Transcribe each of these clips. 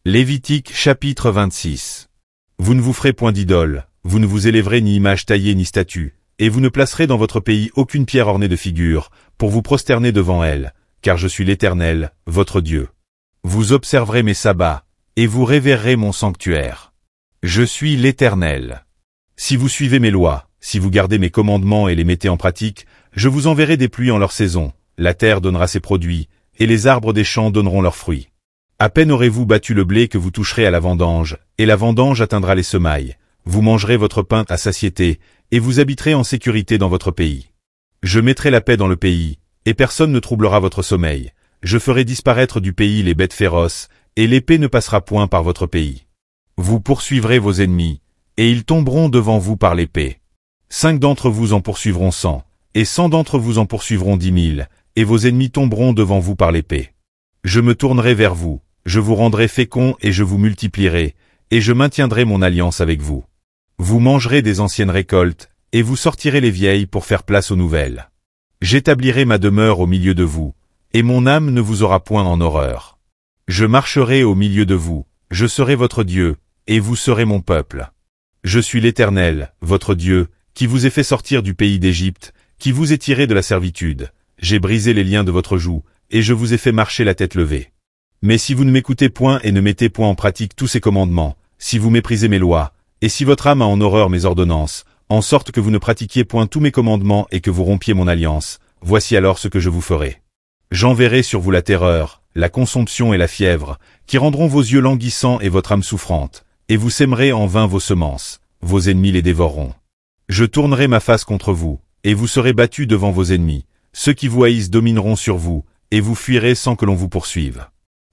Lévitique chapitre 26. Vous ne vous ferez point d'idole, vous ne vous élèverez ni image taillée ni statue, et vous ne placerez dans votre pays aucune pierre ornée de figures, pour vous prosterner devant elle, car je suis l'Éternel, votre Dieu. Vous observerez mes sabbats, et vous révérerez mon sanctuaire. Je suis l'Éternel. Si vous suivez mes lois, si vous gardez mes commandements et les mettez en pratique, je vous enverrai des pluies en leur saison, la terre donnera ses produits, et les arbres des champs donneront leurs fruits. À peine aurez-vous battu le blé que vous toucherez à la vendange, et la vendange atteindra les semailles. Vous mangerez votre pain à satiété, et vous habiterez en sécurité dans votre pays. Je mettrai la paix dans le pays, et personne ne troublera votre sommeil. Je ferai disparaître du pays les bêtes féroces, et l'épée ne passera point par votre pays. Vous poursuivrez vos ennemis, et ils tomberont devant vous par l'épée. 5 d'entre vous en poursuivront 100, et 100 d'entre vous en poursuivront 10 000, et vos ennemis tomberont devant vous par l'épée. Je me tournerai vers vous, je vous rendrai féconds et je vous multiplierai, et je maintiendrai mon alliance avec vous. Vous mangerez des anciennes récoltes, et vous sortirez les vieilles pour faire place aux nouvelles. J'établirai ma demeure au milieu de vous, et mon âme ne vous aura point en horreur. Je marcherai au milieu de vous, je serai votre Dieu, et vous serez mon peuple. Je suis l'Éternel, votre Dieu, qui vous ai fait sortir du pays d'Égypte, qui vous ai tiré de la servitude. J'ai brisé les liens de votre joug, et je vous ai fait marcher la tête levée. Mais si vous ne m'écoutez point et ne mettez point en pratique tous ces commandements, si vous méprisez mes lois, et si votre âme a en horreur mes ordonnances, en sorte que vous ne pratiquiez point tous mes commandements et que vous rompiez mon alliance, voici alors ce que je vous ferai. J'enverrai sur vous la terreur, la consomption et la fièvre, qui rendront vos yeux languissants et votre âme souffrante, et vous sèmerez en vain vos semences, vos ennemis les dévoreront. Je tournerai ma face contre vous, et vous serez battus devant vos ennemis, ceux qui vous haïssent domineront sur vous, et vous fuirez sans que l'on vous poursuive.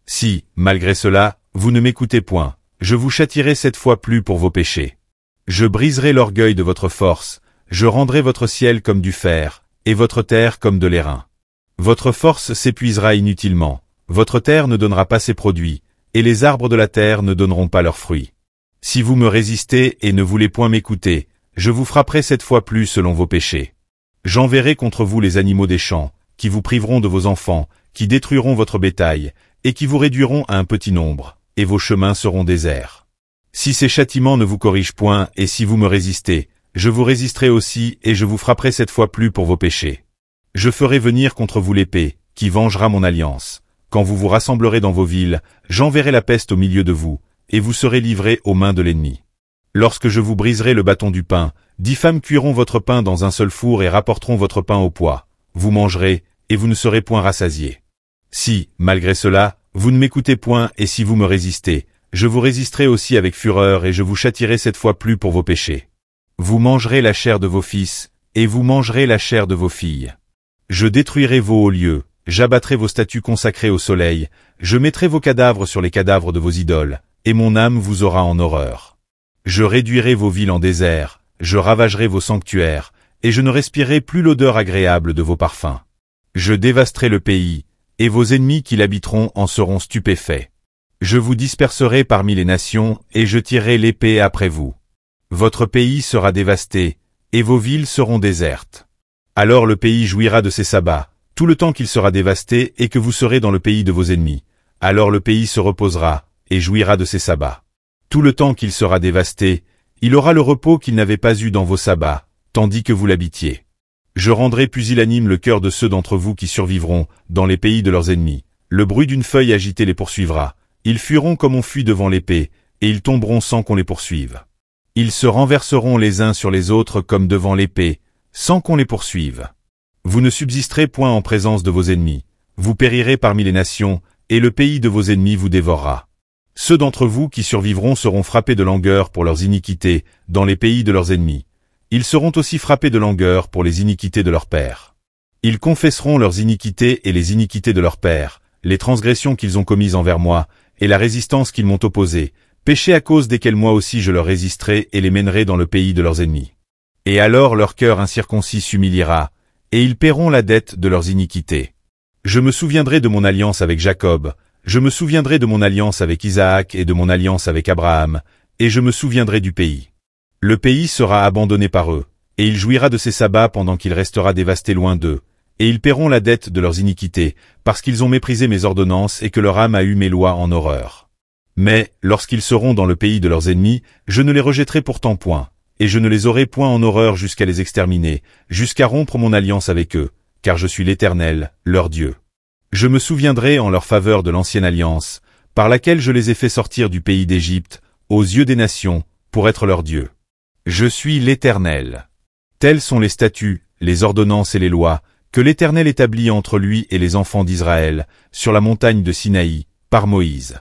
Si, malgré cela, vous ne m'écoutez point, je vous châtierai 7 fois plus pour vos péchés. Je briserai l'orgueil de votre force, je rendrai votre ciel comme du fer, et votre terre comme de l'airain. Votre force s'épuisera inutilement, votre terre ne donnera pas ses produits, et les arbres de la terre ne donneront pas leurs fruits. Si vous me résistez et ne voulez point m'écouter, je vous frapperai 7 fois plus selon vos péchés. J'enverrai contre vous les animaux des champs, qui vous priveront de vos enfants, qui détruiront votre bétail, et qui vous réduiront à un petit nombre, et vos chemins seront déserts. Si ces châtiments ne vous corrigent point, et si vous me résistez, je vous résisterai aussi, et je vous frapperai 7 fois plus pour vos péchés. Je ferai venir contre vous l'épée, qui vengera mon alliance. Quand vous vous rassemblerez dans vos villes, j'enverrai la peste au milieu de vous, et vous serez livrés aux mains de l'ennemi. Lorsque je vous briserai le bâton du pain, 10 femmes cuiront votre pain dans un seul four et rapporteront votre pain au poids. Vous mangerez, et vous ne serez point rassasiés. Si, malgré cela, vous ne m'écoutez point et si vous me résistez, je vous résisterai aussi avec fureur et je vous châtierai 7 fois plus pour vos péchés. Vous mangerez la chair de vos fils, et vous mangerez la chair de vos filles. Je détruirai vos hauts lieux, j'abattrai vos statues consacrées au soleil, je mettrai vos cadavres sur les cadavres de vos idoles, et mon âme vous aura en horreur. Je réduirai vos villes en désert, je ravagerai vos sanctuaires, et je ne respirerai plus l'odeur agréable de vos parfums. Je dévasterai le pays, et vos ennemis qui l'habiteront en seront stupéfaits. Je vous disperserai parmi les nations, et je tirerai l'épée après vous. Votre pays sera dévasté, et vos villes seront désertes. Alors le pays jouira de ses sabbats, tout le temps qu'il sera dévasté et que vous serez dans le pays de vos ennemis. Alors le pays se reposera, et jouira de ses sabbats. Tout le temps qu'il sera dévasté, il aura le repos qu'il n'avait pas eu dans vos sabbats, tandis que vous l'habitiez. Je rendrai pusillanime le cœur de ceux d'entre vous qui survivront, dans les pays de leurs ennemis. Le bruit d'une feuille agitée les poursuivra. Ils fuiront comme on fuit devant l'épée, et ils tomberont sans qu'on les poursuive. Ils se renverseront les uns sur les autres comme devant l'épée, sans qu'on les poursuive. Vous ne subsisterez point en présence de vos ennemis. Vous périrez parmi les nations, et le pays de vos ennemis vous dévorera. Ceux d'entre vous qui survivront seront frappés de langueur pour leurs iniquités, dans les pays de leurs ennemis. Ils seront aussi frappés de langueur pour les iniquités de leurs pères. Ils confesseront leurs iniquités et les iniquités de leurs pères, les transgressions qu'ils ont commises envers moi, et la résistance qu'ils m'ont opposée, péchés à cause desquels moi aussi je leur résisterai et les mènerai dans le pays de leurs ennemis. Et alors leur cœur incirconcis s'humiliera, et ils paieront la dette de leurs iniquités. Je me souviendrai de mon alliance avec Jacob, je me souviendrai de mon alliance avec Isaac et de mon alliance avec Abraham, et je me souviendrai du pays. Le pays sera abandonné par eux, et il jouira de ses sabbats pendant qu'il restera dévasté loin d'eux, et ils paieront la dette de leurs iniquités, parce qu'ils ont méprisé mes ordonnances et que leur âme a eu mes lois en horreur. Mais, lorsqu'ils seront dans le pays de leurs ennemis, je ne les rejetterai pourtant point, et je ne les aurai point en horreur jusqu'à les exterminer, jusqu'à rompre mon alliance avec eux, car je suis l'Éternel, leur Dieu. Je me souviendrai en leur faveur de l'ancienne alliance, par laquelle je les ai fait sortir du pays d'Égypte, aux yeux des nations, pour être leur Dieu. Je suis l'Éternel. Tels sont les statuts, les ordonnances et les lois, que l'Éternel établit entre lui et les enfants d'Israël, sur la montagne de Sinaï, par Moïse.